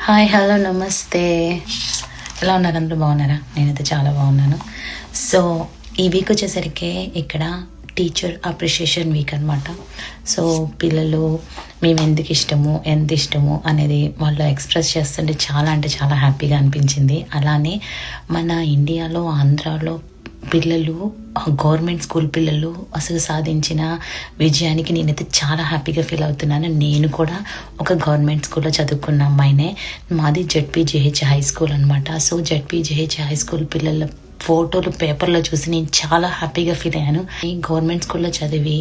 Hi, hello, నమస్తే. ఎలా ఉన్నారు? అందరూ బాగున్నారా? నేనైతే చాలా బాగున్నాను. సో ఈ వీక్ వచ్చేసరికి ఇక్కడ టీచర్ అప్రిషియేషన్ వీక్ అనమాట. సో పిల్లలు మేము ఎందుకు ఇష్టము, ఎంత ఇష్టము అనేది వాళ్ళు ఎక్స్ప్రెస్ చేస్తుంటే చాలా అంటే చాలా హ్యాపీగా అనిపించింది. అలానే మన ఇండియాలో, ఆంధ్రాలో పిల్లలు, గవర్నమెంట్ స్కూల్ పిల్లలు అసలు సాధించిన విజయానికి నేనైతే చాలా హ్యాపీగా ఫీల్ అవుతున్నాను. నేను కూడా ఒక గవర్నమెంట్ స్కూల్లో చదువుకున్న అమ్మాయినే. మాది జెడ్పీజేహెచ్ హై స్కూల్ అనమాట. సో జెడ్పీజేహెచ్ హై స్కూల్ పిల్లల ఫోటోలు పేపర్లో చూసి నేను చాలా హ్యాపీగా ఫీల్ అయ్యాను. ఈ గవర్నమెంట్ స్కూల్లో చదివి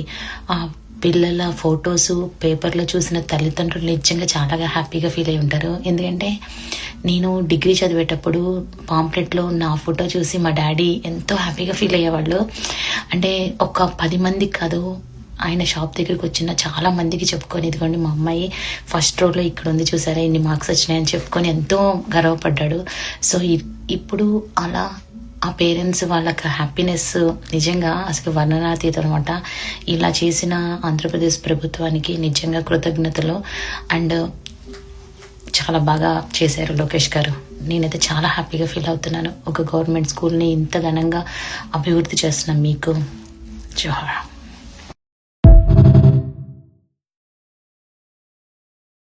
ఆ పిల్లల ఫొటోస్ పేపర్లో చూసిన తల్లిదండ్రులు నిజంగా చాలా హ్యాపీగా ఫీల్ అయి ఉంటారు. ఎందుకంటే నేను డిగ్రీ చదివేటప్పుడు పాంప్లెట్లో నా ఫోటో చూసి మా డాడీ ఎంతో హ్యాపీగా ఫీల్ అయ్యేవాళ్ళు. అంటే ఒక 10 మందికి కాదు, ఆయన షాప్ దగ్గరికి వచ్చిన చాలా మందికి చెప్పుకొని, ఇదిగోండి మా అమ్మాయి ఫస్ట్ రోలో ఇక్కడ ఉంది చూసారా, ఇన్ని మార్క్స్ వచ్చినాయని చెప్పుకొని ఎంతో గర్వపడ్డాడు. సో ఇప్పుడు అలా ఆ పేరెంట్స్ వాళ్ళకి హ్యాపీనెస్ నిజంగా అసలు వర్ణనాతీతం అనమాట. ఇలా చేసిన ఆంధ్రప్రదేశ్ ప్రభుత్వానికి నిజంగా కృతజ్ఞతలు. అండ్ చాలా బాగా చేశారు లోకేష్ గారు. నేనైతే చాలా హ్యాపీగా ఫీల్ అవుతున్నాను. ఒక గవర్నమెంట్ స్కూల్ని ఇంత ఘనంగా అభివృద్ధి చేస్తున్నాం. మీకు జోహార్.